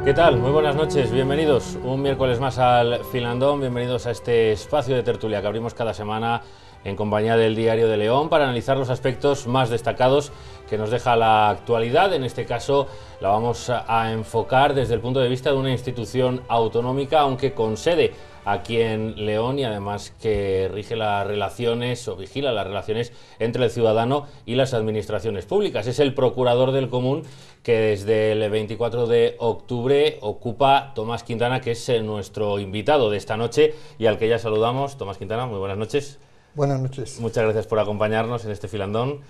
¿Qué tal? Muy buenas noches, bienvenidos un miércoles más al Filandón, bienvenidos a este espacio de tertulia que abrimos cada semana en compañía del Diario de León para analizar los aspectos más destacados que nos deja la actualidad. En este caso la vamos a enfocar desde el punto de vista de una institución autonómica, aunque con sede aquí en León y además que rige las relaciones o vigila las relaciones entre el ciudadano y las administraciones públicas. Es el procurador del común que desde el 24 de octubre ocupa Tomás Quintana, que es nuestro invitado de esta noche y al que ya saludamos. Tomás Quintana, muy buenas noches. Buenas noches. Muchas gracias por acompañarnos en este Filandón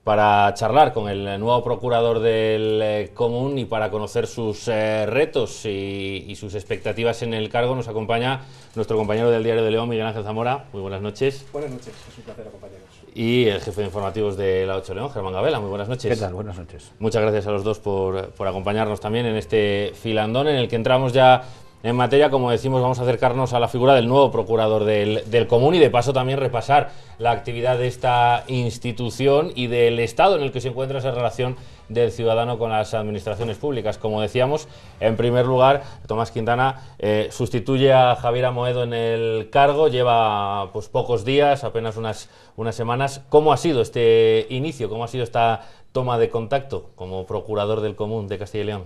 para charlar con el nuevo procurador del común y para conocer sus retos y sus expectativas en el cargo. Nos acompaña nuestro compañero del Diario de León, Miguel Ángel Zamora. Muy buenas noches. Buenas noches, es un placer acompañaros. Y el jefe de informativos de La 8 León, Germán Gabela. Muy buenas noches. ¿Qué tal? Buenas noches. Muchas gracias a los dos por acompañarnos también en este Filandón en el que entramos ya en materia. Como decimos, vamos a acercarnos a la figura del nuevo procurador del común y de paso también repasar la actividad de esta institución y del estado en el que se encuentra esa relación del ciudadano con las administraciones públicas. Como decíamos, en primer lugar, Tomás Quintana sustituye a Javier Amoedo en el cargo, lleva pues pocos días, apenas unas semanas. ¿Cómo ha sido este inicio? ¿Cómo ha sido esta toma de contacto como procurador del común de Castilla y León?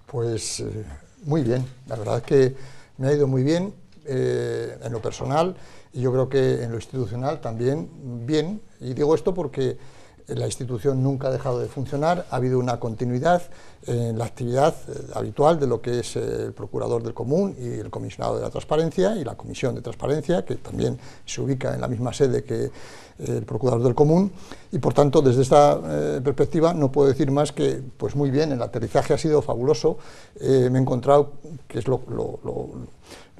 Pues muy bien, la verdad es que me ha ido muy bien en lo personal y yo creo que en lo institucional también bien, y digo esto porque la institución nunca ha dejado de funcionar, ha habido una continuidad en la actividad habitual de lo que es el procurador del común y el comisionado de la transparencia y la comisión de transparencia, que también se ubica en la misma sede que el procurador del común, y por tanto desde esta perspectiva no puedo decir más que pues muy bien, el aterrizaje ha sido fabuloso. Me he encontrado, que es lo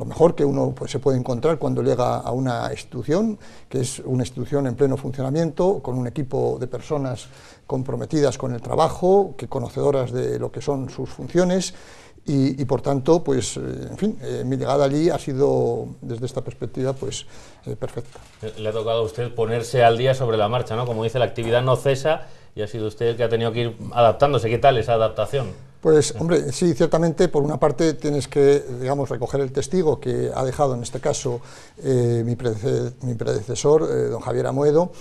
mejor que uno pues, se puede encontrar cuando llega a una institución, que es una institución en pleno funcionamiento, con un equipo de personas comprometidas con el trabajo, que conocedoras de lo que son sus funciones, y por tanto, pues, en fin, mi llegada allí ha sido, desde esta perspectiva, pues, perfecta. Le ha tocado a usted ponerse al día sobre la marcha, ¿no? Como dice, la actividad no cesa y ha sido usted el que ha tenido que ir adaptándose. ¿Qué tal esa adaptación? Pues, hombre, sí, ciertamente, por una parte tienes que, digamos, recoger el testigo que ha dejado, en este caso, mi predecesor, don Javier Amoedo,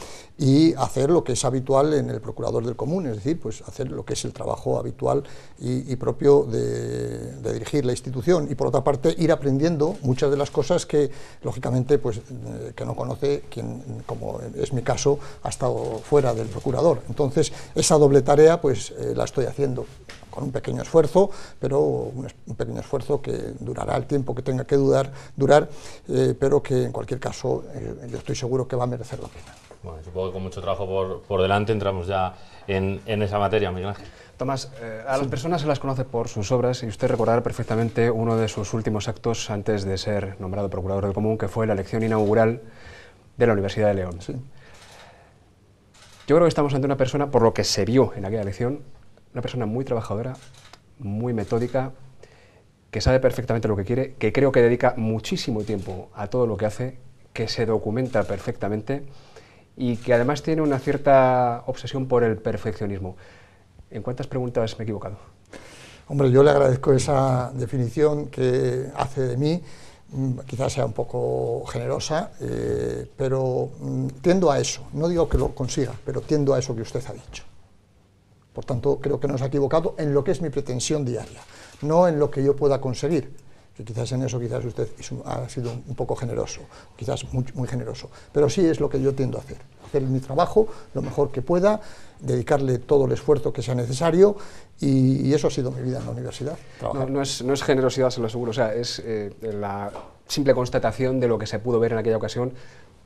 y hacer lo que es habitual en el procurador del común, es decir, pues hacer lo que es el trabajo habitual y propio de dirigir la institución, y por otra parte ir aprendiendo muchas de las cosas que, lógicamente, pues que no conoce quien, como es mi caso, ha estado fuera del procurador. Entonces, esa doble tarea, pues la estoy haciendo con un pequeño esfuerzo, pero un pequeño esfuerzo que durará el tiempo que tenga que durar, pero que en cualquier caso yo estoy seguro que va a merecer la pena. Bueno, supongo que con mucho trabajo por delante entramos ya en esa materia, Miguel Ángel. Tomás, a las personas se las conoce por sus obras y usted recordará perfectamente uno de sus últimos actos antes de ser nombrado procurador del común, que fue la elección inaugural de la Universidad de León. Sí. Yo creo que estamos ante una persona, por lo que se vio en aquella elección, una persona muy trabajadora, muy metódica, que sabe perfectamente lo que quiere, que creo que dedica muchísimo tiempo a todo lo que hace, que se documenta perfectamente y que además tiene una cierta obsesión por el perfeccionismo. ¿En cuántas preguntas me he equivocado? Hombre, yo le agradezco esa definición que hace de mí, quizás sea un poco generosa, pero tiendo a eso. No digo que lo consiga, pero tiendo a eso que usted ha dicho. Por tanto, creo que no se ha equivocado en lo que es mi pretensión diaria, no en lo que yo pueda conseguir, que quizás en eso quizás usted ha sido un poco generoso, quizás muy generoso, pero sí es lo que yo tiendo a hacer mi trabajo lo mejor que pueda, dedicarle todo el esfuerzo que sea necesario, y eso ha sido mi vida en la universidad. No es generosidad, se lo aseguro, o sea, es la simple constatación de lo que se pudo ver en aquella ocasión,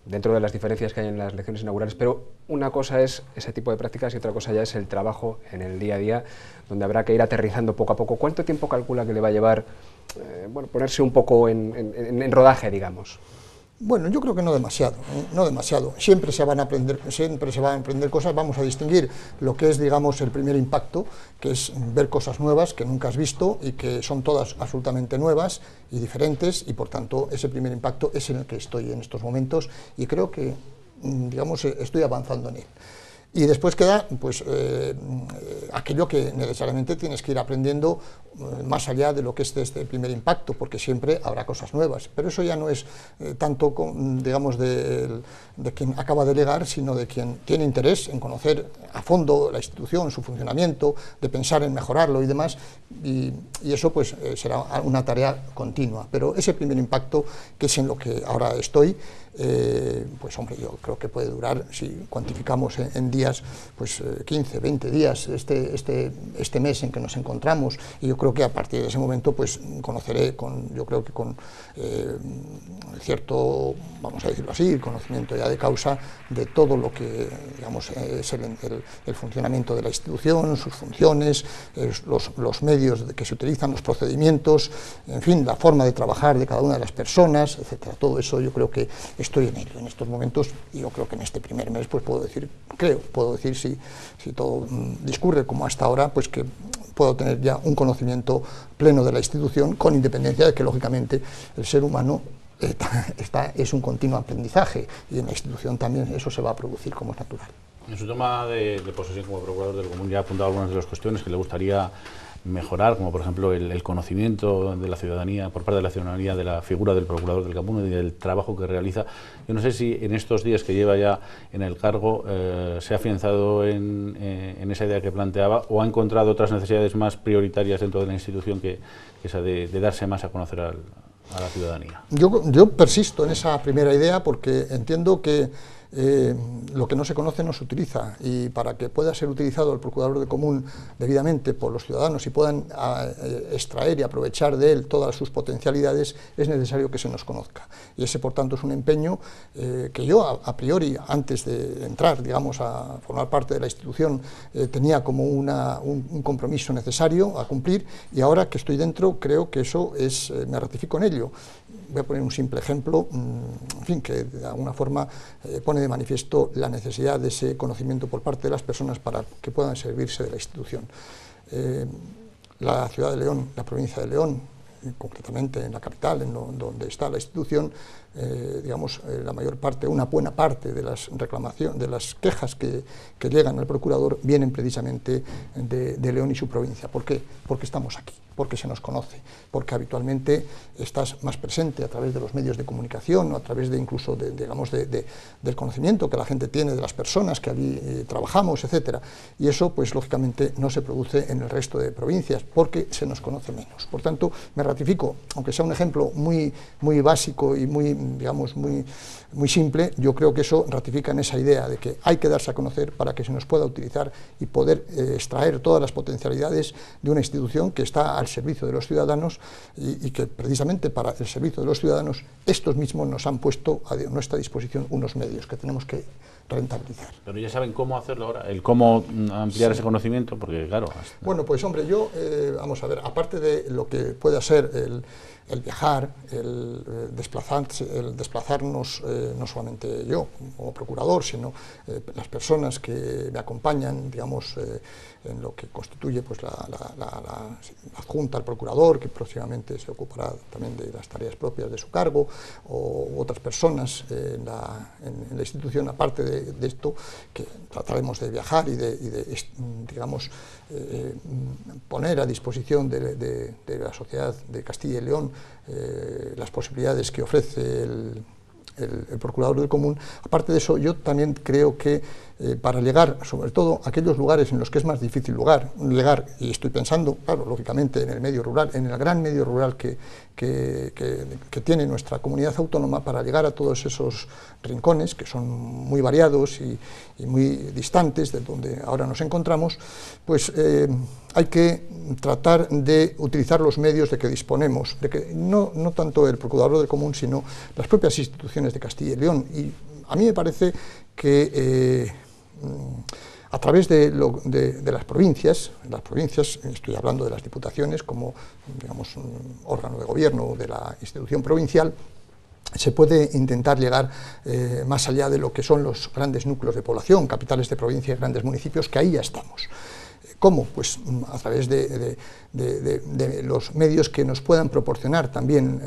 dentro de las diferencias que hay en las elecciones inaugurales, pero una cosa es ese tipo de prácticas y otra cosa ya es el trabajo en el día a día, donde habrá que ir aterrizando poco a poco. ¿Cuánto tiempo calcula que le va a llevar ponerse un poco en rodaje, digamos? Bueno, yo creo que no demasiado, no demasiado. Siempre se van a aprender cosas. Vamos a distinguir lo que es, digamos, el primer impacto, que es ver cosas nuevas que nunca has visto y que son todas absolutamente nuevas y diferentes, y por tanto ese primer impacto es en el que estoy en estos momentos y creo que, digamos, estoy avanzando en él. Y después queda pues, aquello que necesariamente tienes que ir aprendiendo más allá de lo que es este primer impacto, porque siempre habrá cosas nuevas. Pero eso ya no es tanto, digamos, de quien acaba de llegar, sino de quien tiene interés en conocer a fondo la institución, su funcionamiento, de pensar en mejorarlo y demás. Y eso pues será una tarea continua. Pero ese primer impacto, que es en lo que ahora estoy, pues hombre, yo creo que puede durar, si cuantificamos en días, pues 15, 20 días, este mes en que nos encontramos, y yo creo que a partir de ese momento pues conoceré, yo creo que con cierto, vamos a decirlo así, conocimiento ya de causa de todo lo que, digamos, es el funcionamiento de la institución, sus funciones, los medios que se utilizan, los procedimientos, en fin, la forma de trabajar de cada una de las personas, etcétera. Todo eso yo creo que estoy en ello en estos momentos, y yo creo que en este primer mes pues puedo decir, si todo discurre como hasta ahora, pues que puedo tener ya un conocimiento pleno de la institución, con independencia de que lógicamente el ser humano es un continuo aprendizaje, y en la institución también eso se va a producir como es natural. En su toma de posesión como procurador del Común ya ha apuntado algunas de las cuestiones que le gustaría mejorar, como por ejemplo el conocimiento de la ciudadanía, por parte de la ciudadanía, de la figura del procurador del Común y del trabajo que realiza. Yo no sé si en estos días que lleva ya en el cargo se ha afianzado en esa idea que planteaba, o ha encontrado otras necesidades más prioritarias dentro de la institución que esa de darse más a conocer a la ciudadanía. Yo persisto en esa primera idea, porque entiendo que lo que no se conoce no se utiliza, y para que pueda ser utilizado el procurador del Común debidamente por los ciudadanos y puedan extraer y aprovechar de él todas sus potencialidades, es necesario que se nos conozca. Y ese, por tanto, es un empeño que yo a priori, antes de entrar, digamos, a formar parte de la institución, tenía como un compromiso necesario a cumplir, y ahora que estoy dentro creo que eso me ratifico en ello. Voy a poner un simple ejemplo, en fin, que de alguna forma pone de manifiesto la necesidad de ese conocimiento por parte de las personas para que puedan servirse de la institución. La ciudad de León, la provincia de León, concretamente en la capital, donde está la institución, digamos, la mayor parte, una buena parte de las reclamaciones, de las quejas que llegan al procurador, vienen precisamente de León y su provincia. ¿Por qué? Porque estamos aquí, porque se nos conoce, porque habitualmente estás más presente a través de los medios de comunicación, o a través de incluso del conocimiento que la gente tiene de las personas que allí trabajamos, etcétera. Y eso, pues lógicamente, no se produce en el resto de provincias, porque se nos conoce menos. Por tanto, me ratifico, aunque sea un ejemplo muy básico y muy simple, yo creo que eso ratifica en esa idea de que hay que darse a conocer para que se nos pueda utilizar y poder extraer todas las potencialidades de una institución que está al servicio de los ciudadanos, y que precisamente para el servicio de los ciudadanos estos mismos nos han puesto a nuestra disposición unos medios que tenemos que rentabilizar. Pero ya saben cómo hacerlo ahora, el cómo ampliar ese conocimiento, porque claro... Bueno, pues hombre, yo, vamos a ver, aparte de lo que pueda ser el viajar, el desplazarnos, no solamente yo como procurador, sino las personas que me acompañan, digamos, en lo que constituye pues, la adjunta al procurador, que próximamente se ocupará también de las tareas propias de su cargo, o otras personas en la institución. Aparte de esto, que trataremos de viajar y digamos, poner a disposición de la sociedad de Castilla y León las posibilidades que ofrece el procurador del Común. Aparte de eso, yo también creo que para llegar, sobre todo, a aquellos lugares en los que es más difícil llegar, y estoy pensando, claro, lógicamente, en el medio rural, en el gran medio rural que tiene nuestra comunidad autónoma, para llegar a todos esos rincones, que son muy variados y muy distantes de donde ahora nos encontramos, pues hay que tratar de utilizar los medios de que disponemos, de que no tanto el procurador del Común, sino las propias instituciones de Castilla y León. Y a mí me parece que a través de las provincias, estoy hablando de las diputaciones como, digamos, un órgano de gobierno de la institución provincial, se puede intentar llegar más allá de lo que son los grandes núcleos de población, capitales de provincia y grandes municipios, que ahí ya estamos. ¿Cómo? Pues a través de los medios que nos puedan proporcionar también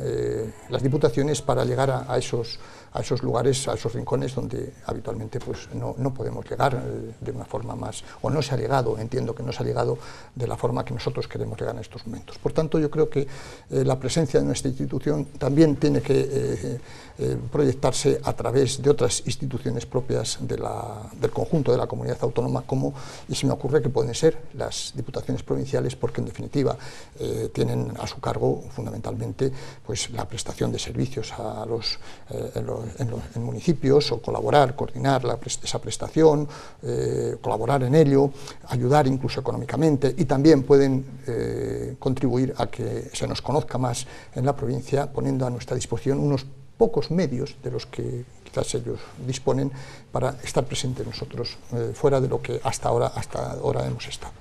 las diputaciones para llegar a esos a esos lugares, a esos rincones donde habitualmente pues, no podemos llegar de una forma más, o no se ha llegado, entiendo que no se ha llegado de la forma que nosotros queremos llegar en estos momentos. Por tanto, yo creo que la presencia de nuestra institución también tiene que proyectarse a través de otras instituciones propias del conjunto de la comunidad autónoma, como, y se me ocurre que pueden ser las diputaciones provinciales, porque en definitiva tienen a su cargo fundamentalmente pues, la prestación de servicios a en municipios, o colaborar, coordinar esa prestación, colaborar en ello, ayudar incluso económicamente, y también pueden contribuir a que se nos conozca más en la provincia, poniendo a nuestra disposición unos pocos medios de los que quizás ellos disponen para estar presentes nosotros fuera de lo que hasta ahora hemos estado.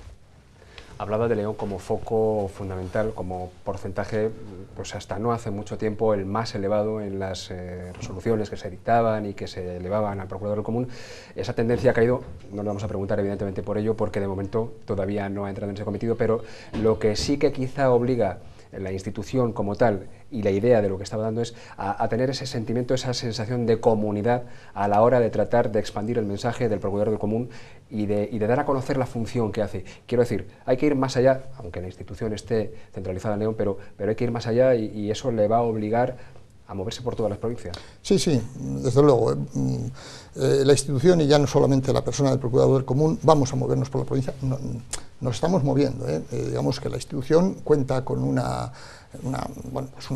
Hablaba de León como foco fundamental, como porcentaje, pues hasta no hace mucho tiempo el más elevado en las resoluciones que se dictaban y que se elevaban al Procurador del Común. Esa tendencia ha caído, no le vamos a preguntar evidentemente por ello, porque de momento todavía no ha entrado en ese cometido, pero lo que sí que quizá obliga la institución como tal y la idea de lo que estaba dando es a tener ese sentimiento, esa sensación de comunidad a la hora de tratar de expandir el mensaje del Procurador del Común y de dar a conocer la función que hace. Quiero decir, hay que ir más allá, aunque la institución esté centralizada en León, pero hay que ir más allá y eso le va a obligar a moverse por todas las provincias. Sí, sí, desde luego. La institución, y ya no solamente la persona del Procurador del Común, vamos a movernos por la provincia, nos estamos moviendo. Digamos que la institución cuenta con una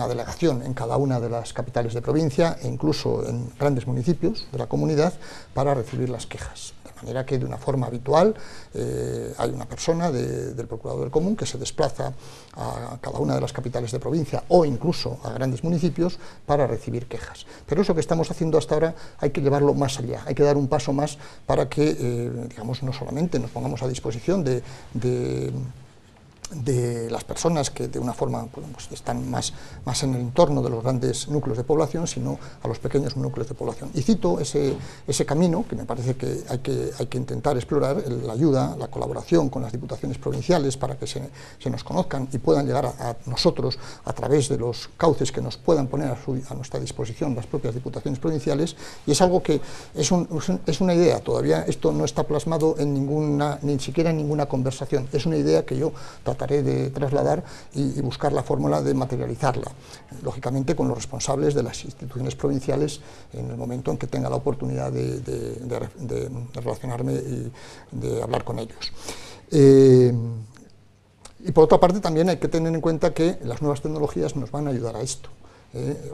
delegación en cada una de las capitales de provincia e incluso en grandes municipios de la comunidad para recibir las quejas. De manera que de una forma habitual hay una persona del Procurador del Común que se desplaza a cada una de las capitales de provincia o incluso a grandes municipios para recibir quejas. Pero eso que estamos haciendo hasta ahora hay que llevarlo más allá, hay que dar un paso más para que, digamos, no solamente nos pongamos a disposición de las personas que de una forma pues están más en el entorno de los grandes núcleos de población, sino a los pequeños núcleos de población. Y cito ese camino que me parece que hay que intentar explorar, la ayuda, la colaboración con las diputaciones provinciales para que se nos conozcan y puedan llegar a nosotros a través de los cauces que nos puedan poner a nuestra disposición las propias diputaciones provinciales, y es algo que es una idea, todavía esto no está plasmado en ni siquiera en ninguna conversación, es una idea que yo trataré de trasladar y buscar la fórmula de materializarla, lógicamente con los responsables de las instituciones provinciales en el momento en que tenga la oportunidad de relacionarme y de hablar con ellos. Y por otra parte también hay que tener en cuenta que las nuevas tecnologías nos van a ayudar a esto.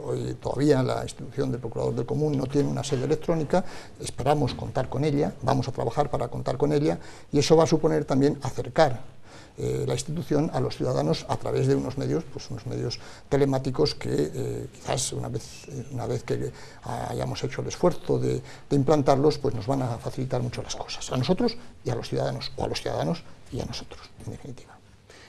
Hoy todavía la institución del Procurador del Común no tiene una sede electrónica, esperamos contar con ella, vamos a trabajar para contar con ella, y eso va a suponer también acercar la institución a los ciudadanos a través de unos medios telemáticos que quizás una vez que hayamos hecho el esfuerzo de implantarlos, pues nos van a facilitar mucho las cosas, a nosotros y a los ciudadanos, o a los ciudadanos y a nosotros, en definitiva.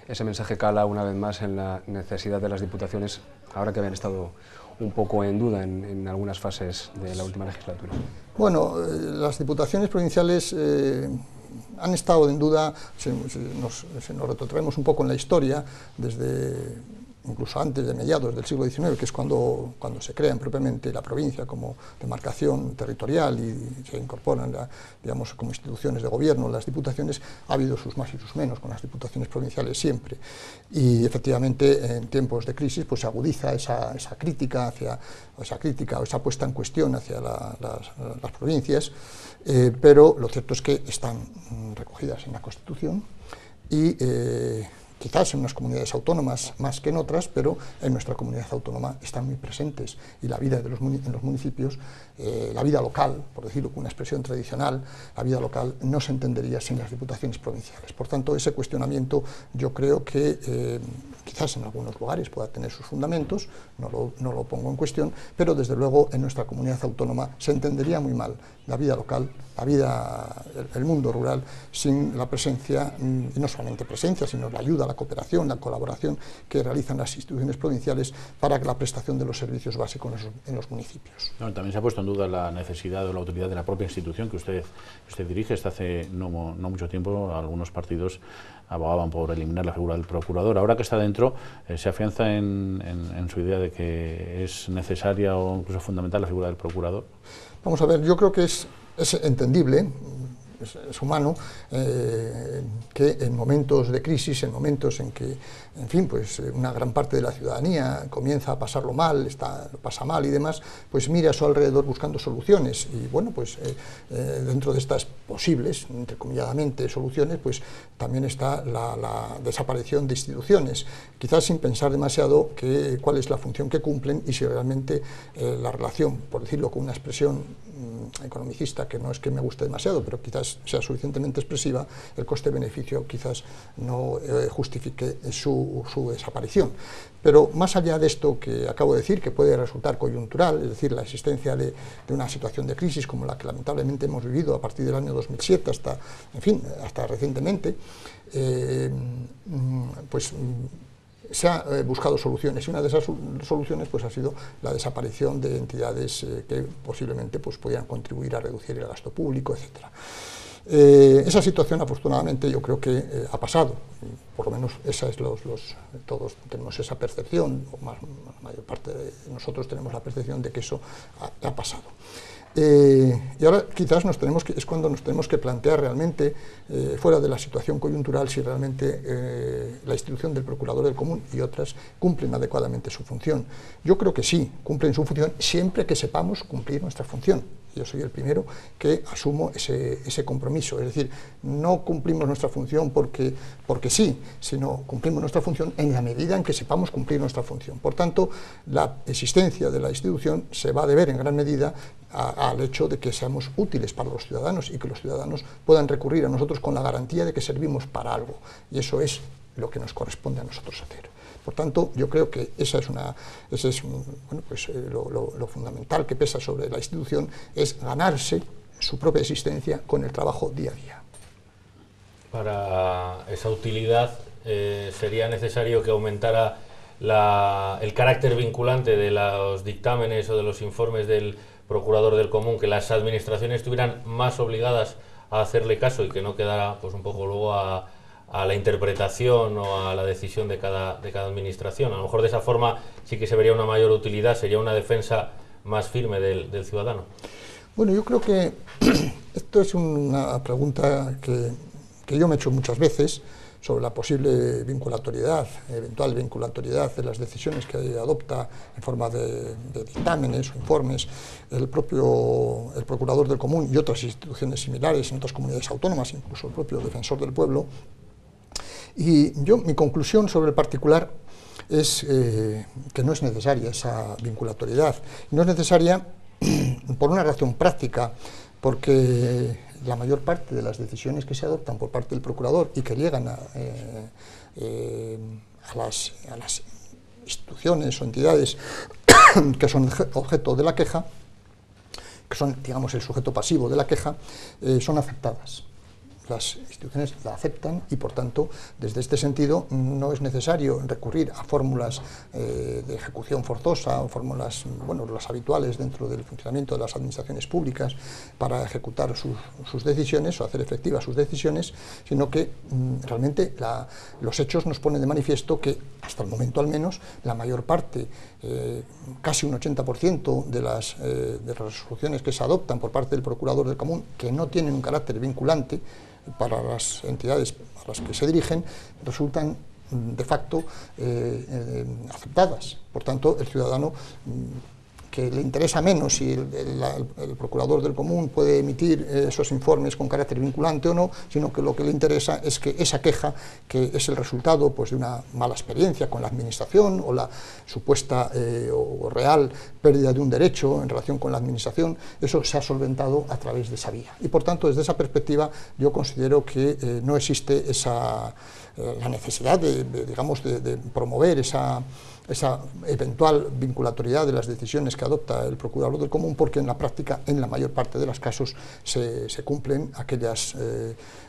Ese mensaje cala una vez más en la necesidad de las diputaciones, ahora que habían estado un poco en duda en algunas fases de la última legislatura. Bueno, las diputaciones provinciales han estado en duda, si nos retrotraemos un poco en la historia, desde incluso antes de mediados del siglo XIX, que es cuando se crea propiamente la provincia como demarcación territorial y se incorporan, digamos, como instituciones de gobierno las diputaciones. Ha habido sus más y sus menos con las diputaciones provinciales siempre, y efectivamente en tiempos de crisis pues se agudiza esa crítica o esa puesta en cuestión hacia las provincias, pero lo cierto es que están recogidas en la Constitución y quizás en unas comunidades autónomas más que en otras, pero en nuestra comunidad autónoma están muy presentes, y la vida en los municipios, la vida local, por decirlo con una expresión tradicional, la vida local no se entendería sin las diputaciones provinciales. Por tanto, ese cuestionamiento yo creo que quizás en algunos lugares pueda tener sus fundamentos, no lo pongo en cuestión, pero desde luego en nuestra comunidad autónoma se entendería muy mal la vida local, el mundo rural, sin la presencia, y no solamente presencia, sino la ayuda, la cooperación, la colaboración que realizan las instituciones provinciales para la prestación de los servicios básicos en los municipios. Bueno, también se ha puesto en duda la necesidad o la utilidad de la propia institución que usted dirige. Hasta hace no mucho tiempo algunos partidos abogaban por eliminar la figura del procurador. Ahora que está dentro, ¿se afianza en su idea de que es necesaria o incluso fundamental la figura del procurador? Vamos a ver, yo creo que es entendible, es humano, que en momentos de crisis, en momentos en que, en fin, pues una gran parte de la ciudadanía comienza a pasarlo mal, lo pasa mal y demás, pues mire a su alrededor buscando soluciones. Y bueno, pues dentro de estas posibles, entrecomilladamente, soluciones, pues también está la desaparición de instituciones, quizás sin pensar demasiado cuál es la función que cumplen y si realmente la relación, por decirlo con una expresión economicista que no es que me guste demasiado, pero quizás sea suficientemente expresiva, el coste-beneficio quizás no justifique su desaparición. Pero más allá de esto que acabo de decir, que puede resultar coyuntural, es decir, la existencia de una situación de crisis como la que lamentablemente hemos vivido a partir del año 2007 hasta recientemente, pues se han buscado soluciones, y una de esas soluciones pues ha sido la desaparición de entidades que posiblemente pues podían contribuir a reducir el gasto público, etc. Esa situación, afortunadamente, yo creo que ha pasado, por lo menos todos tenemos esa percepción, o la mayor parte de nosotros tenemos la percepción de que eso ha pasado. Y ahora quizás es cuando nos tenemos que plantear realmente, fuera de la situación coyuntural, si realmente la institución del Procurador del Común y otras cumplen adecuadamente su función. Yo creo que sí, cumplen su función siempre que sepamos cumplir nuestra función. Yo soy el primero que asumo ese compromiso, es decir, no cumplimos nuestra función porque sí, sino cumplimos nuestra función en la medida en que sepamos cumplir nuestra función. Por tanto, la existencia de la institución se va a deber en gran medida al hecho de que seamos útiles para los ciudadanos y que los ciudadanos puedan recurrir a nosotros con la garantía de que servimos para algo, y eso es lo que nos corresponde a nosotros hacer. Por tanto, yo creo que ese es bueno, pues, lo fundamental que pesa sobre la institución, es ganarse su propia existencia con el trabajo día a día. Para esa utilidad sería necesario que aumentara el carácter vinculante de los dictámenes o de los informes del Procurador del Común, que las administraciones estuvieran más obligadas a hacerle caso y que no quedara pues un poco luego a la interpretación o a la decisión de cada administración. A lo mejor de esa forma sí que se vería una mayor utilidad, sería una defensa más firme del ciudadano. Bueno, yo creo que esto es una pregunta que yo me he hecho muchas veces sobre la posible eventual vinculatoriedad de las decisiones que adopta en forma de dictámenes o informes el Procurador del Común y otras instituciones similares en otras comunidades autónomas, incluso el propio Defensor del Pueblo. Y mi conclusión sobre el particular es que no es necesaria esa vinculatoriedad. No es necesaria por una razón práctica, porque la mayor parte de las decisiones que se adoptan por parte del Procurador y que llegan a las instituciones o entidades que son objeto de la queja, que son, digamos, el sujeto pasivo de la queja, son aceptadas. Las instituciones la aceptan y, por tanto, desde este sentido, no es necesario recurrir a fórmulas de ejecución forzosa o fórmulas, bueno, las habituales dentro del funcionamiento de las administraciones públicas para ejecutar sus decisiones o hacer efectivas sus decisiones, sino que realmente los hechos nos ponen de manifiesto que, hasta el momento al menos, la mayor parte, casi un 80% de las resoluciones que se adoptan por parte del Procurador del Común, que no tienen un carácter vinculante para las entidades a las que se dirigen, resultan de facto aceptadas. Por tanto, el ciudadano que le interesa menos si el Procurador del Común puede emitir esos informes con carácter vinculante o no, sino que lo que le interesa es que esa queja, que es el resultado pues, de una mala experiencia con la administración o la supuesta o real pérdida de un derecho en relación con la administración, eso se ha solventado a través de esa vía. Y por tanto, desde esa perspectiva, yo considero que no existe la necesidad de promover esa esa eventual vinculatoriedad de las decisiones que adopta el procurador del común, porque en la práctica, en la mayor parte de los casos, se cumplen aquellas,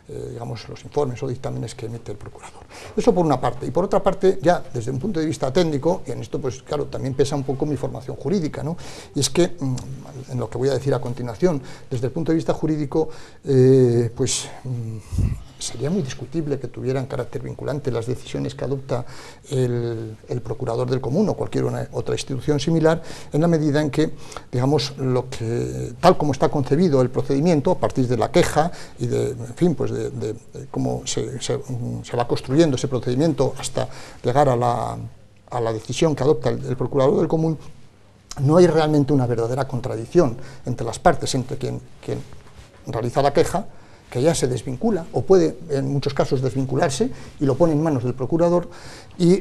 digamos, los informes o dictámenes que emite el procurador. Eso por una parte. Y por otra parte, ya desde un punto de vista técnico, y en esto, pues claro, también pesa un poco mi formación jurídica, ¿no? Y es que, en lo que voy a decir a continuación, desde el punto de vista jurídico, sería muy discutible que tuvieran carácter vinculante las decisiones que adopta el procurador del común o cualquier otra institución similar, en la medida en que, digamos, tal como está concebido el procedimiento, a partir de la queja y de, en fin, pues de cómo se va construyendo ese procedimiento hasta llegar a la decisión que adopta el procurador del común, no hay realmente una verdadera contradicción entre las partes, entre quien realiza la queja, que ya se desvincula, o puede en muchos casos desvincularse, y lo pone en manos del procurador, y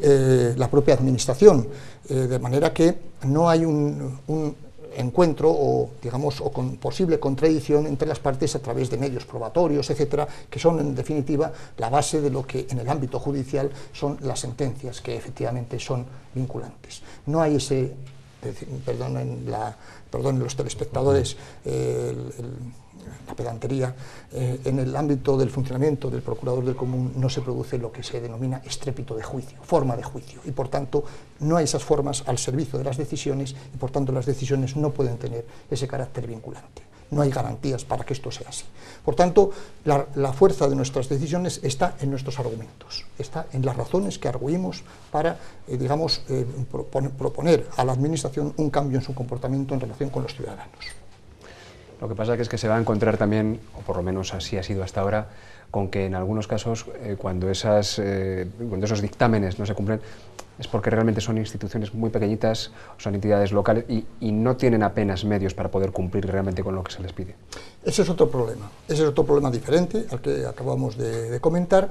la propia administración, de manera que no hay un encuentro o, digamos, o con posible contradicción entre las partes a través de medios probatorios, etcétera, que son en definitiva la base de lo que en el ámbito judicial son las sentencias, que efectivamente son vinculantes. No hay ese, perdonen los telespectadores, la pedantería, en el ámbito del funcionamiento del procurador del común no se produce lo que se denomina estrépito de juicio, forma de juicio, y por tanto no hay esas formas al servicio de las decisiones, y por tanto las decisiones no pueden tener ese carácter vinculante. No hay garantías para que esto sea así. Por tanto, la fuerza de nuestras decisiones está en nuestros argumentos, está en las razones que arguimos para, digamos, proponer a la Administración un cambio en su comportamiento en relación con los ciudadanos. Lo que pasa es que se va a encontrar también, o por lo menos así ha sido hasta ahora, con que en algunos casos, cuando esos dictámenes no se cumplen, es porque realmente son instituciones muy pequeñitas, son entidades locales y no tienen apenas medios para poder cumplir realmente con lo que se les pide. Ese es otro problema diferente al que acabamos de comentar,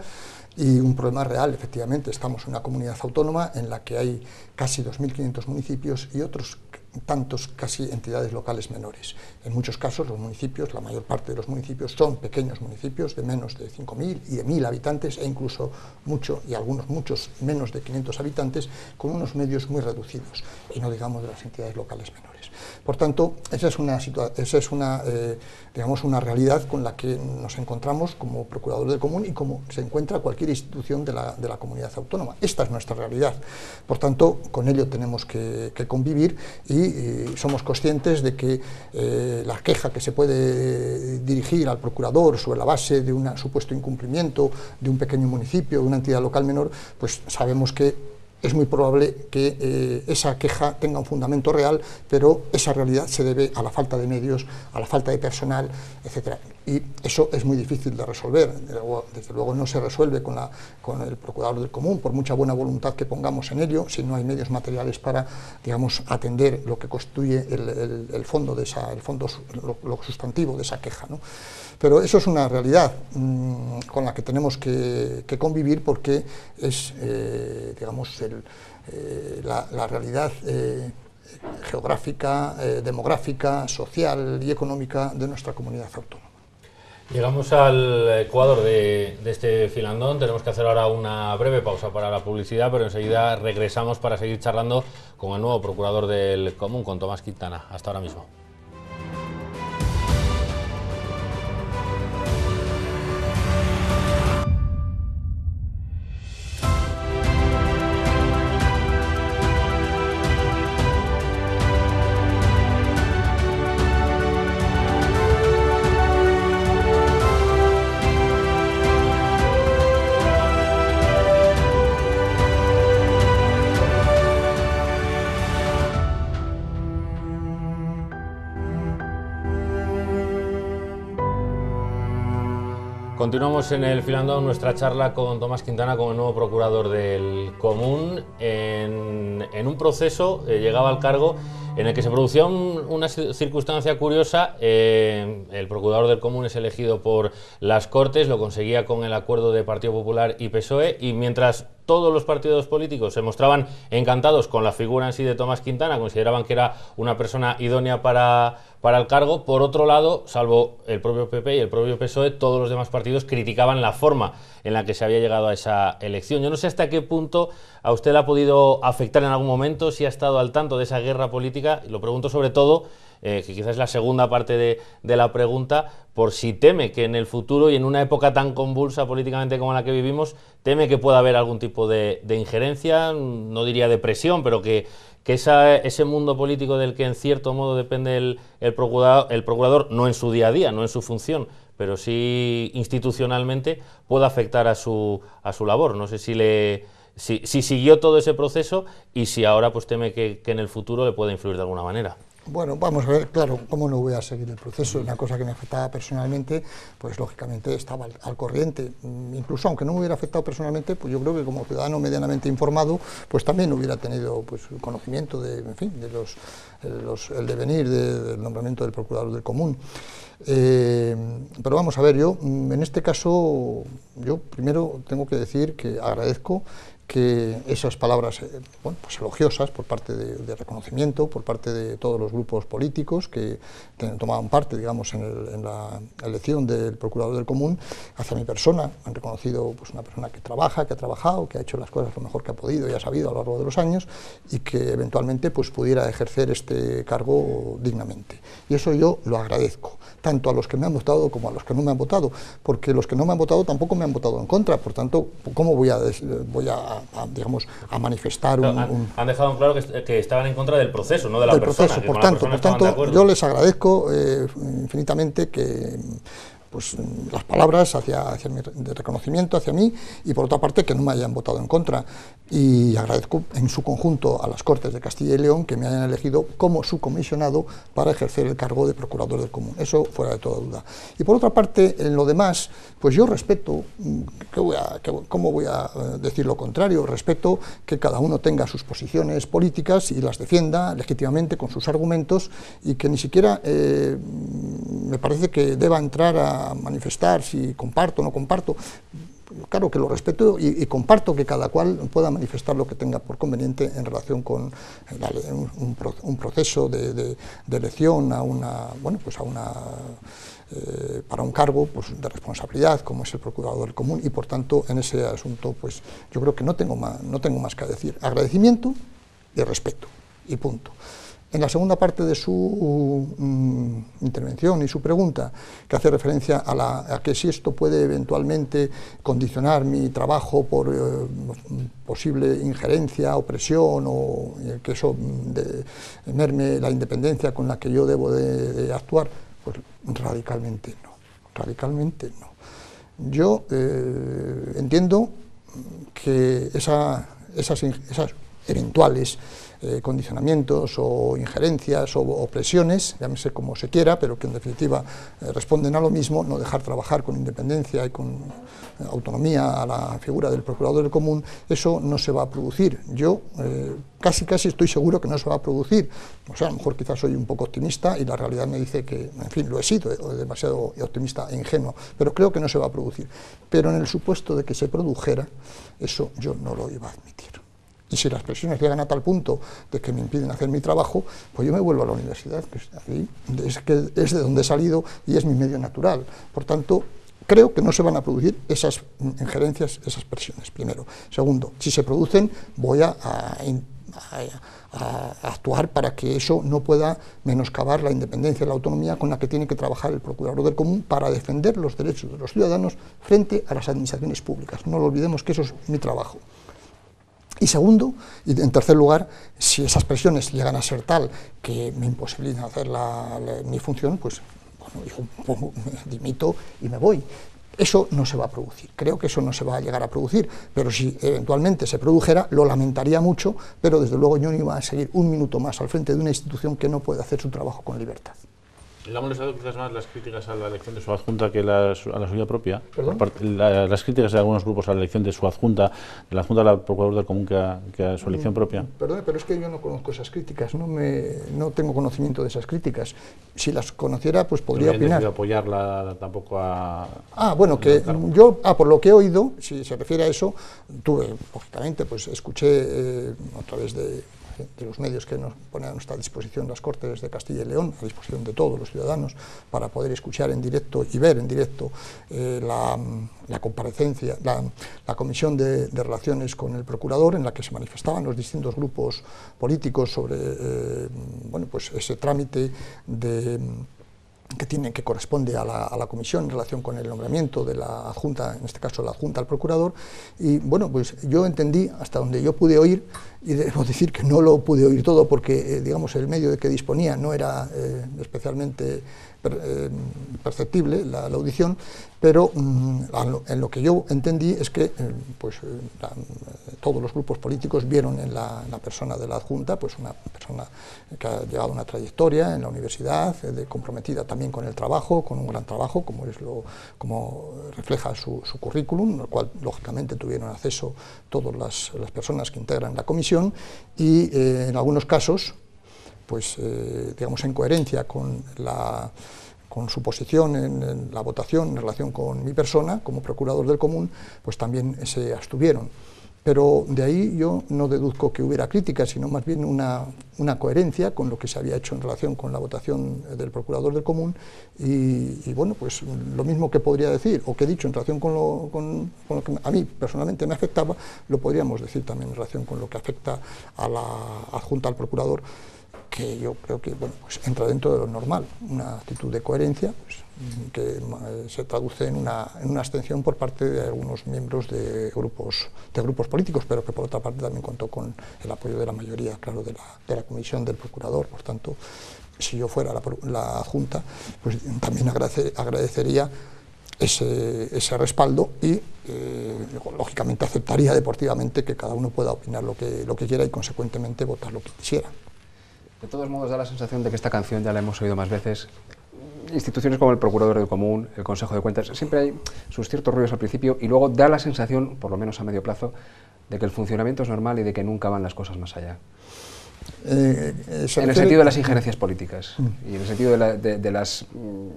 y un problema real. Efectivamente, estamos en una comunidad autónoma en la que hay casi 2.500 municipios y otros tantos casi entidades locales menores. En muchos casos los municipios, la mayor parte de los municipios son pequeños municipios de menos de 5.000 y de 1.000 habitantes, e incluso muchos menos de 500 habitantes, con unos medios muy reducidos, y no digamos de las entidades locales menores. Por tanto, esa es una realidad con la que nos encontramos como procurador del común y como se encuentra cualquier institución de la comunidad autónoma. Esta es nuestra realidad. Por tanto, con ello tenemos que convivir, y somos conscientes de que la queja que se puede dirigir al procurador sobre la base de un supuesto incumplimiento de un pequeño municipio, de una entidad local menor, pues sabemos que es muy probable que esa queja tenga un fundamento real, pero esa realidad se debe a la falta de medios, a la falta de personal, etcétera. Y eso es muy difícil de resolver. Desde luego no se resuelve con el procurador del común, por mucha buena voluntad que pongamos en ello, si no hay medios materiales para, digamos, atender lo que constituye el fondo lo sustantivo de esa queja, ¿no? Pero eso es una realidad con la que tenemos que convivir, porque es, digamos, la realidad geográfica, demográfica, social y económica de nuestra comunidad autónoma. Llegamos al Ecuador de este filandón. Tenemos que hacer ahora una breve pausa para la publicidad, pero enseguida regresamos para seguir charlando con el nuevo procurador del común, con Tomás Quintana. Hasta ahora mismo. Continuamos en el filandón nuestra charla con Tomás Quintana, con el nuevo procurador del común, en un proceso, llegaba al cargo en el que se producía una circunstancia curiosa. El procurador del común es elegido por las Cortes, lo conseguía con el acuerdo de Partido Popular y PSOE, y mientras todos los partidos políticos se mostraban encantados con la figura en sí de Tomás Quintana, consideraban que era una persona idónea para para el cargo. Por otro lado, salvo el propio PP y el propio PSOE, todos los demás partidos criticaban la forma en la que se había llegado a esa elección. Yo no sé hasta qué punto a usted le ha podido afectar en algún momento, si ha estado al tanto de esa guerra política, y lo pregunto sobre todo, que quizás es la segunda parte de la pregunta, por si teme que en el futuro y en una época tan convulsa políticamente como la que vivimos, teme que pueda haber algún tipo de injerencia, no diría de presión, pero que ese mundo político del que en cierto modo depende el procurador, no en su día a día, no en su función, pero sí institucionalmente, pueda afectar a su labor. No sé si siguió todo ese proceso y si ahora pues teme que en el futuro le pueda influir de alguna manera. Bueno, vamos a ver, claro, cómo no voy a seguir el proceso. Una cosa que me afectaba personalmente, pues lógicamente estaba al corriente. Incluso aunque no me hubiera afectado personalmente, pues yo creo que como ciudadano medianamente informado, pues también hubiera tenido pues conocimiento de, en fin, de el devenir del nombramiento del procurador del común. Pero vamos a ver, yo en este caso, yo primero tengo que decir que agradezco que esas palabras bueno, pues elogiosas por parte de reconocimiento, por parte de todos los grupos políticos que tomaban parte, digamos, en la elección del procurador del común, hacia mi persona. Han reconocido pues, una persona que trabaja, que ha trabajado, que ha hecho las cosas lo mejor que ha podido y ha sabido a lo largo de los años, y que eventualmente pues, pudiera ejercer este cargo dignamente. Y eso yo lo agradezco, tanto a los que me han votado como a los que no me han votado, porque los que no me han votado tampoco me han votado en contra. Por tanto, ¿cómo voy a digamos, a manifestar han dejado claro que estaban en contra del proceso, no de la persona. Proceso. Por tanto, yo les agradezco infinitamente que pues las palabras de reconocimiento hacia mí, y por otra parte que no me hayan votado en contra, y agradezco en su conjunto a las Cortes de Castilla y León que me hayan elegido como su comisionado para ejercer el cargo de procurador del común, eso fuera de toda duda. Y por otra parte, en lo demás, pues yo respeto, ¿cómo voy a decir lo contrario? Respeto que cada uno tenga sus posiciones políticas y las defienda legítimamente con sus argumentos, y que ni siquiera me parece que deba entrar a manifestar si comparto o no comparto. Claro que lo respeto y comparto que cada cual pueda manifestar lo que tenga por conveniente en relación con un proceso de elección para un cargo pues, de responsabilidad como es el procurador del común, y por tanto en ese asunto pues yo creo que no tengo más que decir. Agradecimiento y respeto, y punto. En la segunda parte de su intervención y su pregunta, que hace referencia a que si esto puede eventualmente condicionar mi trabajo por posible injerencia o presión, o que eso merme la independencia con la que yo debo de actuar, pues radicalmente no. Yo entiendo que esas eventuales condicionamientos o injerencias o presiones, llámese como se quiera, pero que en definitiva responden a lo mismo, no dejar trabajar con independencia y con autonomía a la figura del procurador del común, eso no se va a producir. Yo casi estoy seguro que no se va a producir. O sea, a lo mejor quizás soy un poco optimista y la realidad me dice que, en fin, lo he sido, demasiado optimista e ingenuo, pero creo que no se va a producir. Pero en el supuesto de que se produjera, eso yo no lo iba a admitir. Y si las presiones llegan a tal punto de que me impiden hacer mi trabajo, pues yo me vuelvo a la universidad, que es de donde he salido y es mi medio natural. Por tanto, creo que no se van a producir esas injerencias, esas presiones, primero. Segundo, si se producen, voy a actuar para que eso no pueda menoscabar la independencia y la autonomía con la que tiene que trabajar el procurador del común para defender los derechos de los ciudadanos frente a las administraciones públicas. No lo olvidemos que eso es mi trabajo. Y segundo, y en tercer lugar, si esas presiones llegan a ser tal que me imposibilitan hacer mi función, pues bueno, yo me dimito y me voy. Eso no se va a producir, creo que eso no se va a llegar a producir, pero si eventualmente se produjera, lo lamentaría mucho, pero desde luego yo no iba a seguir un minuto más al frente de una institución que no puede hacer su trabajo con libertad. ¿Le ha molestado quizás más las críticas a la elección de su adjunta que a la suya propia? ¿Perdón? Las críticas de algunos grupos a la elección de su adjunta, de la adjunta del procurador del común, que a su elección propia. Perdón, pero es que yo no conozco esas críticas, no tengo conocimiento de esas críticas. Si las conociera, pues podría opinar. No apoyarla tampoco a... bueno, que yo, por lo que he oído, si se refiere a eso, lógicamente, pues escuché a través de de los medios que nos ponen a nuestra disposición las Cortes de Castilla y León, a disposición de todos los ciudadanos, para poder escuchar en directo y ver en directo la comparecencia, la comisión de relaciones con el procurador, en la que se manifestaban los distintos grupos políticos sobre bueno, pues ese trámite que corresponde a la comisión en relación con el nombramiento de la adjunta, en este caso la adjunta al procurador. Y bueno, pues yo entendí hasta donde yo pude oír, y debo decir que no lo pude oír todo porque digamos el medio de que disponía no era especialmente perceptible la audición, pero en lo que yo entendí es que todos los grupos políticos vieron en la persona de la adjunta pues una persona que ha llevado una trayectoria en la universidad, comprometida también con el trabajo, con un gran trabajo, como refleja su currículum, al cual lógicamente tuvieron acceso todas las personas que integran la comisión, y en algunos casos pues digamos en coherencia con su posición en la votación en relación con mi persona como procurador del común, pues también se abstuvieron. Pero de ahí yo no deduzco que hubiera críticas, sino más bien una coherencia con lo que se había hecho en relación con la votación del procurador del común, y bueno, pues lo mismo que podría decir, o que he dicho en relación con lo que a mí personalmente me afectaba, lo podríamos decir también en relación con lo que afecta a la adjunta al procurador, que yo creo que bueno, pues entra dentro de lo normal, una actitud de coherencia pues, que se traduce en una abstención por parte de algunos miembros de grupos políticos, pero que por otra parte también contó con el apoyo de la mayoría, claro, de la comisión del procurador. Por tanto, si yo fuera la adjunta, pues también agradecería ese respaldo y lógicamente aceptaría deportivamente que cada uno pueda opinar lo que quiera y consecuentemente votar lo que quisiera. De todos modos, da la sensación de que esta canción ya la hemos oído más veces. Instituciones como el Procurador del Común, el Consejo de Cuentas, siempre hay sus ciertos ruidos al principio y luego da la sensación, por lo menos a medio plazo, de que el funcionamiento es normal y de que nunca van las cosas más allá. En el sentido de las injerencias políticas y en el sentido de las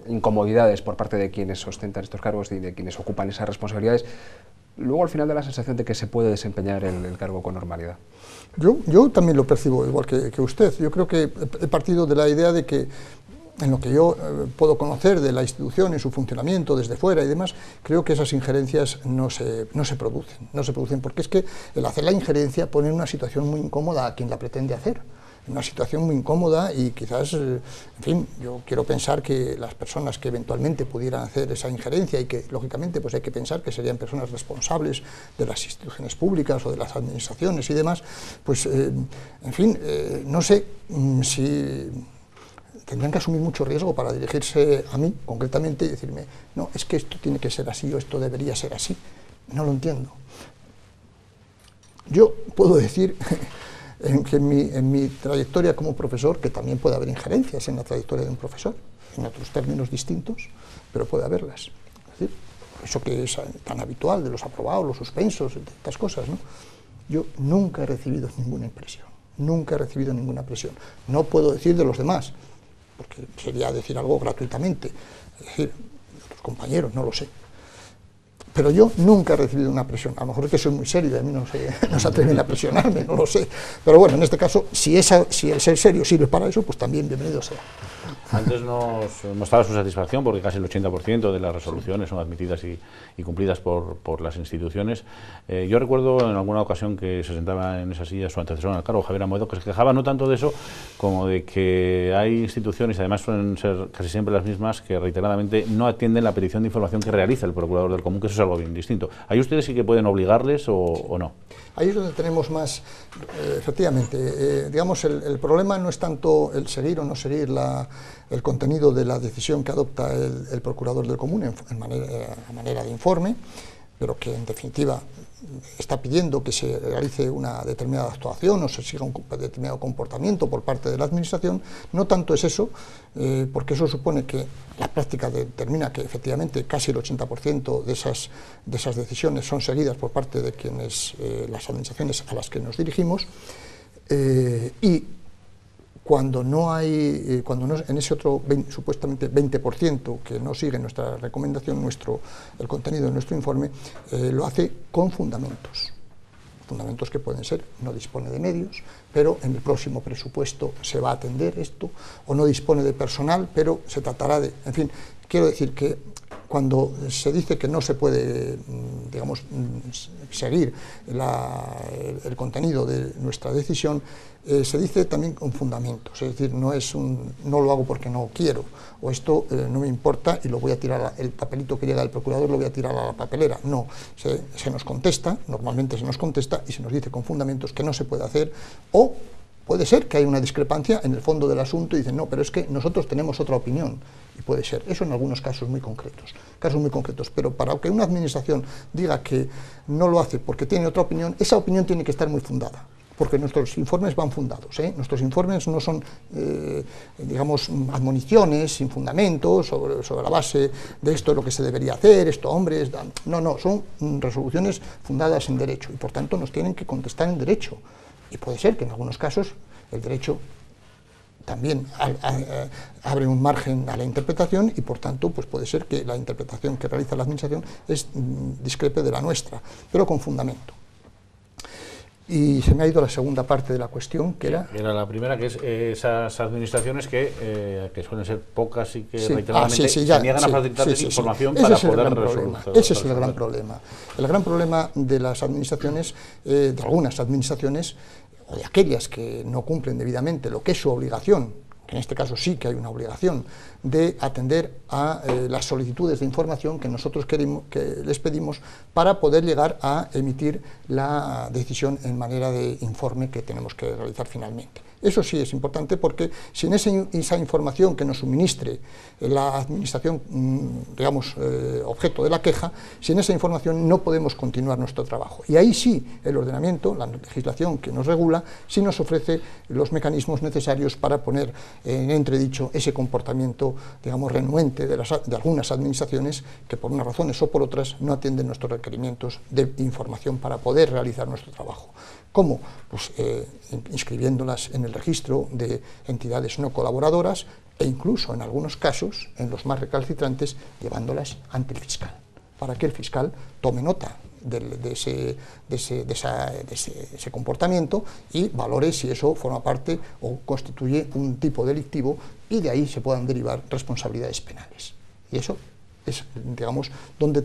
incomodidades por parte de quienes ostentan estos cargos y de quienes ocupan esas responsabilidades, luego al final da la sensación de que se puede desempeñar el cargo con normalidad. Yo también lo percibo igual que usted. Yo creo que he partido de la idea de que en lo que yo puedo conocer de la institución, en su funcionamiento desde fuera y demás, creo que esas injerencias no se producen, porque es que el hacer la injerencia pone en una situación muy incómoda a quien la pretende hacer, una situación muy incómoda, y quizás, en fin, yo quiero pensar que las personas que eventualmente pudieran hacer esa injerencia, y que lógicamente pues hay que pensar que serían personas responsables de las instituciones públicas o de las administraciones y demás, pues en fin, no sé si tendrán que asumir mucho riesgo para dirigirse a mí concretamente y decirme, no, es que esto tiene que ser así o esto debería ser así. No lo entiendo. Yo puedo decir que en mi trayectoria como profesor, que también puede haber injerencias en la trayectoria de un profesor, en otros términos distintos, pero puede haberlas. Es decir, eso que es tan habitual de los aprobados, los suspensos, de estas cosas, ¿no? Yo nunca he recibido ninguna impresión, nunca he recibido ninguna presión. No puedo decir de los demás, porque sería decir algo gratuitamente, es decir, de otros compañeros, no lo sé. Pero yo nunca he recibido una presión. A lo mejor es que soy muy serio y a mí no se atreven a presionarme, no lo sé. Pero bueno, en este caso, si el ser serio sirve para eso, pues también bienvenido sea. Antes nos mostraba su satisfacción porque casi el 80% de las resoluciones son admitidas y cumplidas por las instituciones. Yo recuerdo en alguna ocasión que se sentaba en esa silla su antecesor en el cargo, Javier Amoedo, que se quejaba no tanto de eso como de que hay instituciones, y además suelen ser casi siempre las mismas, que reiteradamente no atienden la petición de información que realiza el Procurador del Común, que eso es algo bien distinto. ¿Hay ustedes sí que pueden obligarles o no? Ahí es donde tenemos más, efectivamente, digamos, el problema no es tanto el seguir o no seguir el contenido de la decisión que adopta el Procurador del Común a manera de informe, pero que en definitiva está pidiendo que se realice una determinada actuación o se siga un determinado comportamiento por parte de la Administración. No tanto es eso, porque eso supone que la práctica determina que efectivamente casi el 80% de esas decisiones son seguidas por parte de quienes las administraciones a las que nos dirigimos, y cuando no hay, en ese otro supuestamente 20% que no sigue nuestra recomendación, el contenido de nuestro informe, lo hace con fundamentos. fundamentos que pueden ser: no dispone de medios, pero en el próximo presupuesto se va a atender esto, o no dispone de personal, pero se tratará de... En fin, quiero decir que cuando se dice que no se puede, digamos, seguir el contenido de nuestra decisión, se dice también con fundamentos, es decir, no es no lo hago porque no quiero, o esto no me importa y lo voy a tirar, el papelito que llega del procurador lo voy a tirar a la papelera. No, se nos contesta, normalmente se nos contesta y se nos dice con fundamentos que no se puede hacer, o puede ser que hay una discrepancia en el fondo del asunto y dicen, no, pero es que nosotros tenemos otra opinión, y puede ser, eso en algunos casos muy concretos, pero para que una administración diga que no lo hace porque tiene otra opinión, esa opinión tiene que estar muy fundada, porque nuestros informes van fundados, nuestros informes no son, digamos, admoniciones sin fundamentos, sobre la base de esto es lo que se debería hacer, esto, hombres, no, son resoluciones fundadas en derecho, y por tanto nos tienen que contestar en derecho, y puede ser que en algunos casos el derecho también abre un margen a la interpretación y por tanto pues puede ser que la interpretación que realiza la administración discrepe de la nuestra, pero con fundamento. Y se me ha ido la segunda parte de la cuestión, que era... Era la primera, que es esas administraciones que suelen ser pocas y que reiteradamente se niegan a facilitarles información para poder resolver. Ese es el gran problema. El gran problema de las administraciones, de algunas administraciones, o de aquellas que no cumplen debidamente lo que es su obligación, que en este caso sí que hay una obligación, de atender a las solicitudes de información que nosotros les pedimos para poder llegar a emitir la decisión en manera de informe que tenemos que realizar finalmente. Eso sí es importante porque sin esa información que nos suministre la administración, digamos, objeto de la queja, sin esa información no podemos continuar nuestro trabajo. Y ahí sí el ordenamiento, la legislación que nos regula, sí nos ofrece los mecanismos necesarios para poner en entredicho ese comportamiento, digamos, renuente de algunas administraciones que por unas razones o por otras no atienden nuestros requerimientos de información para poder realizar nuestro trabajo. ¿Cómo? Pues inscribiéndolas en el registro de entidades no colaboradoras e incluso en algunos casos, en los más recalcitrantes, llevándolas ante el fiscal, para que el fiscal tome nota de ese comportamiento y valore si eso forma parte o constituye un tipo delictivo y de ahí se puedan derivar responsabilidades penales. Y eso es, digamos, donde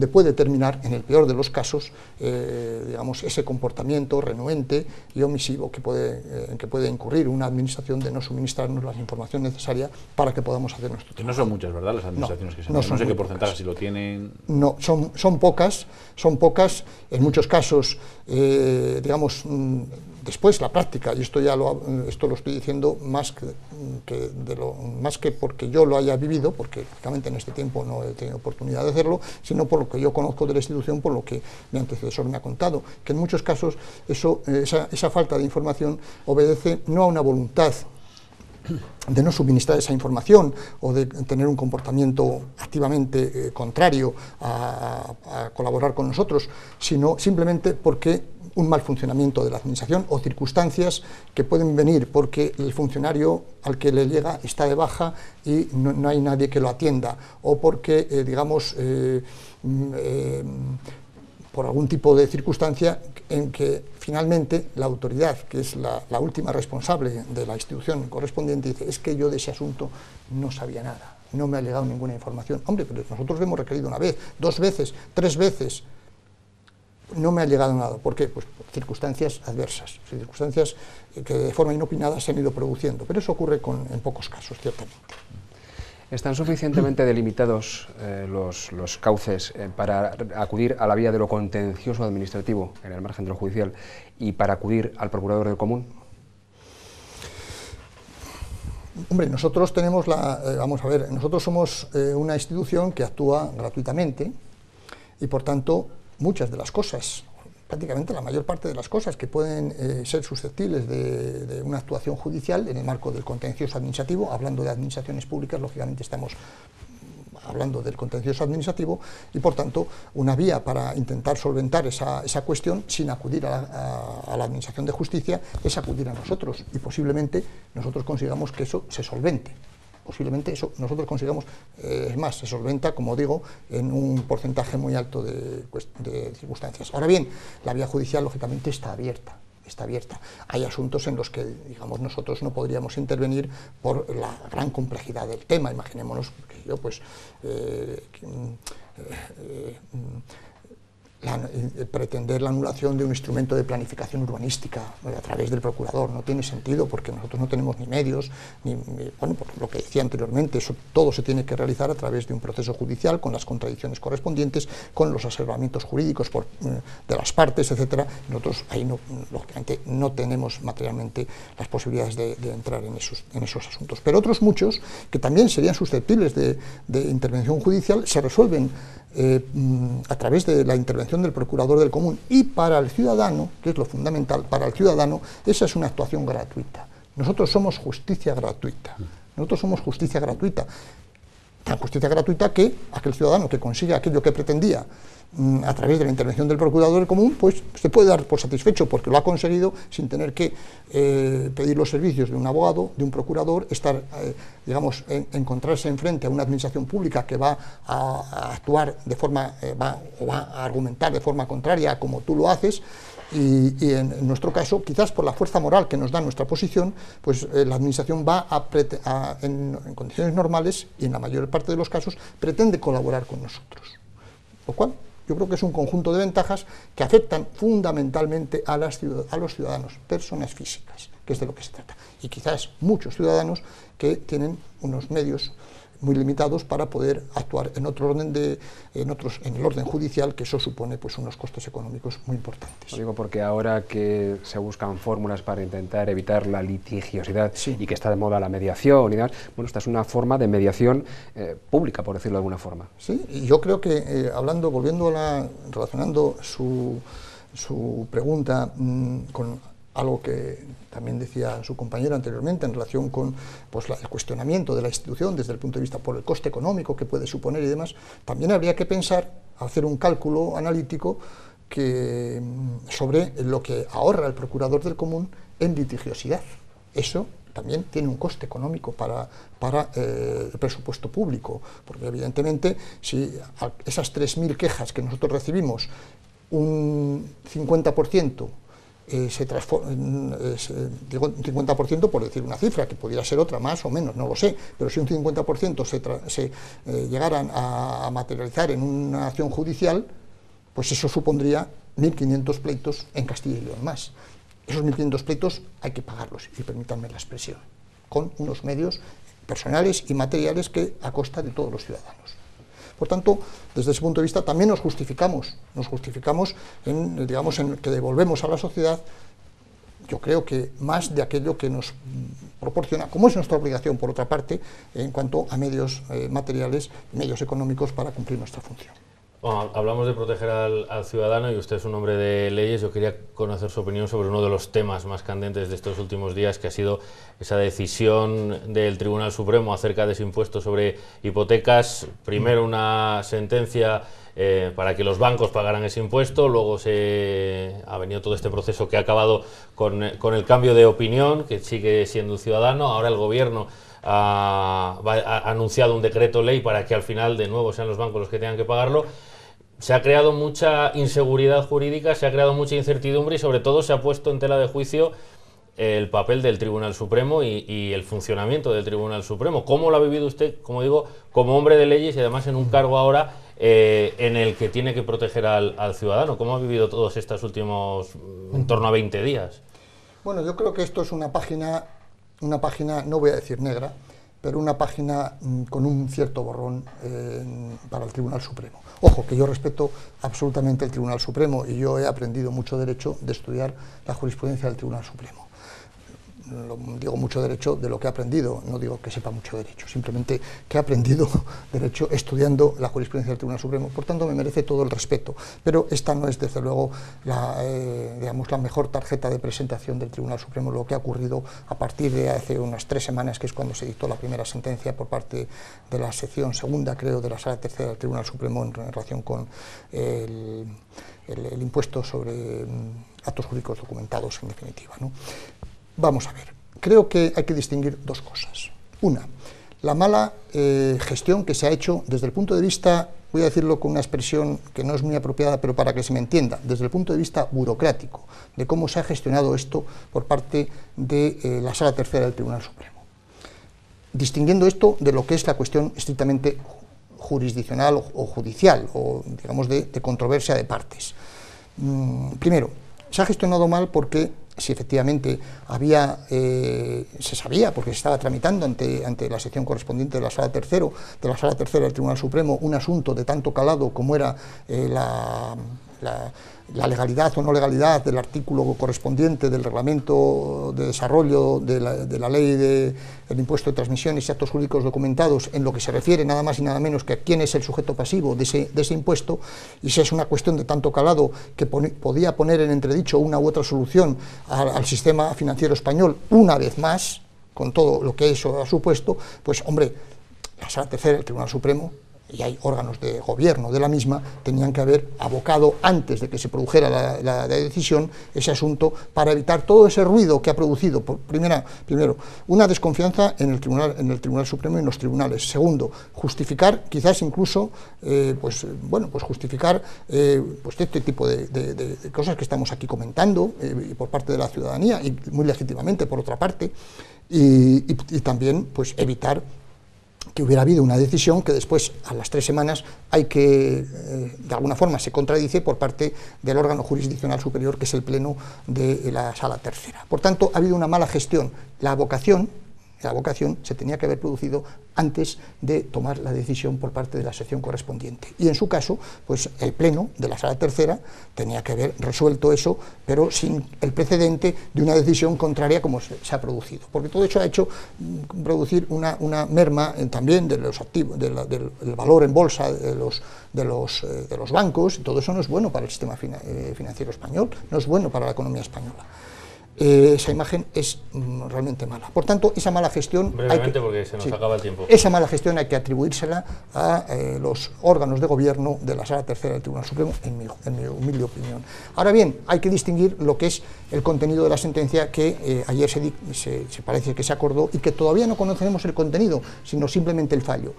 puede terminar, en el peor de los casos, digamos, ese comportamiento renuente y omisivo en que puede incurrir una administración de no suministrarnos la información necesaria para que podamos hacer nuestro trabajo. No son muchas, ¿verdad?, las administraciones que se no sé qué porcentaje, si lo tienen... No, son pocas, en muchos casos, digamos, después la práctica, y esto lo estoy diciendo más que porque yo lo haya vivido, porque lógicamente en este tiempo no he tenido oportunidad de hacerlo, sino por lo que yo conozco de la institución, por lo que mi antecesor me ha contado, que en muchos casos esa falta de información obedece no a una voluntad de no suministrar esa información o de tener un comportamiento activamente contrario a colaborar con nosotros, sino simplemente porque un mal funcionamiento de la administración o circunstancias que pueden venir porque el funcionario al que le llega está de baja y no hay nadie que lo atienda, o porque, digamos, por algún tipo de circunstancia en que finalmente la autoridad, que es la última responsable de la institución correspondiente, dice, es que yo de ese asunto no sabía nada, no me ha llegado ninguna información. Hombre, pero nosotros lo hemos requerido una vez, 2 veces, 3 veces, no me ha llegado nada. ¿Por qué? Pues por circunstancias adversas, circunstancias que de forma inopinada se han ido produciendo, pero eso ocurre en pocos casos, ciertamente. ¿Están suficientemente delimitados los cauces para acudir a la vía de lo contencioso administrativo en el margen de lo judicial y para acudir al procurador del común? Hombre, nosotros tenemos vamos a ver, nosotros somos una institución que actúa gratuitamente y por tanto muchas de las cosas, prácticamente la mayor parte de las cosas que pueden ser susceptibles de una actuación judicial en el marco del contencioso administrativo, hablando de administraciones públicas, lógicamente estamos hablando del contencioso administrativo y por tanto una vía para intentar solventar esa cuestión sin acudir a la administración de justicia es acudir a nosotros y posiblemente nosotros consigamos que eso se solvente. posiblemente eso nosotros consigamos, es más, se solventa, como digo, en un porcentaje muy alto de circunstancias. Ahora bien, la vía judicial, lógicamente, está abierta. Hay asuntos en los que, digamos, nosotros no podríamos intervenir por la gran complejidad del tema. Imaginémonos que yo, pues, pretender la anulación de un instrumento de planificación urbanística a través del procurador no tiene sentido, porque nosotros no tenemos ni medios, bueno, por lo que decía anteriormente, eso todo se tiene que realizar a través de un proceso judicial con las contradicciones correspondientes, con los asesoramientos jurídicos de las partes, etcétera. Nosotros ahí no, lógicamente no tenemos materialmente las posibilidades de entrar en esos asuntos. Pero otros muchos que también serían susceptibles de intervención judicial se resuelven a través de la intervención del procurador del común, y para el ciudadano, que es lo fundamental, para el ciudadano esa es una actuación gratuita. Nosotros somos justicia gratuita. Tan justicia gratuita que aquel ciudadano que consiga aquello que pretendía a través de la intervención del procurador del común, pues se puede dar por satisfecho porque lo ha conseguido sin tener que pedir los servicios de un abogado, de un procurador, digamos, encontrarse enfrente a una administración pública que va a actuar de forma, va a argumentar de forma contraria a como tú lo haces. Y en nuestro caso, quizás por la fuerza moral que nos da nuestra posición, pues la administración va en condiciones normales, y en la mayor parte de los casos pretende colaborar con nosotros, lo cual yo creo que es un conjunto de ventajas que afectan fundamentalmente a los ciudadanos, personas físicas, que es de lo que se trata, y quizás muchos ciudadanos que tienen unos medios muy limitados para poder actuar en otro orden en el orden judicial, que eso supone pues unos costes económicos muy importantes. Lo digo porque ahora que se buscan fórmulas para intentar evitar la litigiosidad, sí, y que está de moda la mediación y demás, bueno, esta es una forma de mediación pública, por decirlo de alguna forma. Sí, y yo creo que relacionando su pregunta con algo que también decía su compañero anteriormente en relación con pues, el cuestionamiento de la institución desde el punto de vista por el coste económico que puede suponer y demás, también habría que pensar, hacer un cálculo analítico sobre lo que ahorra el procurador del común en litigiosidad. Eso también tiene un coste económico para el presupuesto público, porque evidentemente si esas 3.000 quejas que nosotros recibimos, un 50%, digo un 50% por decir una cifra, que pudiera ser otra, más o menos, no lo sé, pero si un 50% se llegaran a materializar en una acción judicial, pues eso supondría 1.500 pleitos en Castilla y León más. Esos 1.500 pleitos hay que pagarlos, y permítanme la expresión, con unos medios personales y materiales que a costa de todos los ciudadanos. Por tanto, desde ese punto de vista también nos justificamos en que devolvemos a la sociedad, yo creo que más de aquello que nos proporciona, como es nuestra obligación por otra parte, en cuanto a medios materiales, medios económicos para cumplir nuestra función. Bueno, hablamos de proteger al ciudadano y usted es un hombre de leyes. Yo quería conocer su opinión sobre uno de los temas más candentes de estos últimos días, que ha sido esa decisión del Tribunal Supremo acerca de ese impuesto sobre hipotecas. Primero una sentencia para que los bancos pagaran ese impuesto, luego ha venido todo este proceso que ha acabado con el cambio de opinión, que sigue siendo un ciudadano. Ahora el gobierno ha anunciado un decreto ley para que al final de nuevo sean los bancos los que tengan que pagarlo. Se ha creado mucha inseguridad jurídica, se ha creado mucha incertidumbre y sobre todo se ha puesto en tela de juicio el papel del Tribunal Supremo y el funcionamiento del Tribunal Supremo. ¿Cómo lo ha vivido usted, como digo, como hombre de leyes y además en un cargo ahora en el que tiene que proteger al ciudadano? ¿Cómo ha vivido todos estos últimos, en torno a 20 días? Bueno, yo creo que esto es una página, no voy a decir negra, pero una página con un cierto borrón para el Tribunal Supremo. Ojo, que yo respeto absolutamente el Tribunal Supremo y yo he aprendido mucho derecho de estudiar la jurisprudencia del Tribunal Supremo. Digo mucho derecho de lo que he aprendido, no digo que sepa mucho derecho, simplemente que he aprendido derecho estudiando la jurisprudencia del Tribunal Supremo, por tanto me merece todo el respeto, pero esta no es desde luego la mejor tarjeta de presentación del Tribunal Supremo, lo que ha ocurrido a partir de hace unas 3 semanas, que es cuando se dictó la primera sentencia por parte de la sección segunda, creo, de la Sala Tercera del Tribunal Supremo en relación con el impuesto sobre actos jurídicos documentados, en definitiva, ¿no? Vamos a ver, creo que hay que distinguir dos cosas. Una, la mala gestión que se ha hecho desde el punto de vista, voy a decirlo con una expresión que no es muy apropiada, pero para que se me entienda, desde el punto de vista burocrático, de cómo se ha gestionado esto por parte de la Sala Tercera del Tribunal Supremo. Distinguiendo esto de lo que es la cuestión estrictamente jurisdiccional o judicial, o digamos de controversia de partes. Primero, se ha gestionado mal porque si efectivamente se sabía, porque se estaba tramitando ante la sección correspondiente de la Sala Tercera del Tribunal Supremo, un asunto de tanto calado como era la legalidad o no legalidad del artículo correspondiente del reglamento de desarrollo de la ley del impuesto de transmisiones y actos jurídicos documentados, en lo que se refiere nada más y nada menos que a quién es el sujeto pasivo de ese impuesto, y si es una cuestión de tanto calado que podía poner en entredicho una u otra solución al sistema financiero español, una vez más, con todo lo que eso ha supuesto, pues hombre, la Sala Tercera del Tribunal Supremo, y hay órganos de gobierno de la misma, tenían que haber abocado antes de que se produjera la decisión ese asunto para evitar todo ese ruido que ha producido, primero, una desconfianza en el Tribunal Supremo y en los tribunales. Segundo, justificar, quizás incluso, justificar este tipo de cosas que estamos aquí comentando por parte de la ciudadanía y muy legítimamente por otra parte, y también pues evitar que hubiera habido una decisión que después, a las 3 semanas, de alguna forma se contradice por parte del órgano jurisdiccional superior, que es el Pleno de la Sala Tercera. Por tanto, ha habido una mala gestión. La abocación se tenía que haber producido antes de tomar la decisión por parte de la sección correspondiente. Y en su caso, pues el Pleno de la Sala Tercera tenía que haber resuelto eso, pero sin el precedente de una decisión contraria como se ha producido. Porque todo eso ha hecho producir una merma también de los activos, del valor en bolsa de los bancos, y todo eso no es bueno para el sistema financiero español, no es bueno para la economía española. Esa imagen es realmente mala. Por tanto, esa mala gestión... Brevemente, porque se nos acaba el tiempo. Esa mala gestión hay que atribuírsela a los órganos de gobierno de la Sala Tercera del Tribunal Supremo, en mi humilde opinión. Ahora bien, hay que distinguir lo que es el contenido de la sentencia que ayer se parece que se acordó y que todavía no conocemos el contenido, sino simplemente el fallo.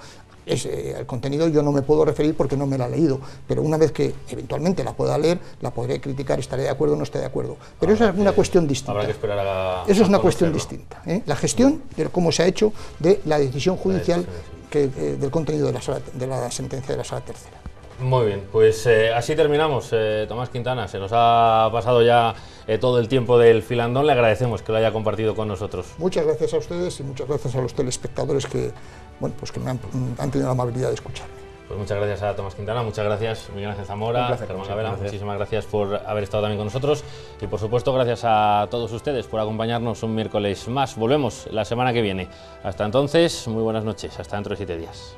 El contenido yo no me puedo referir porque no me la he leído, pero una vez que eventualmente la pueda leer, la podré criticar, estaré de acuerdo o no esté de acuerdo. Pero eso es una cuestión distinta. Habrá que esperar eso es una cuestión distinta. La gestión de cómo se ha hecho de la decisión judicial, del contenido de la sentencia de la Sala Tercera. Muy bien, pues así terminamos. Tomás Quintana, se nos ha pasado ya todo el tiempo del filandón. Le agradecemos que lo haya compartido con nosotros. Muchas gracias a ustedes y muchas gracias a los telespectadores que me han tenido la amabilidad de escucharme. Pues muchas gracias a Tomás Quintana, muchas gracias Miguel Ángel Zamora, Germán Gavera, muchísimas gracias por haber estado también con nosotros y por supuesto gracias a todos ustedes por acompañarnos un miércoles más. Volvemos la semana que viene. Hasta entonces, muy buenas noches, hasta dentro de 7 días.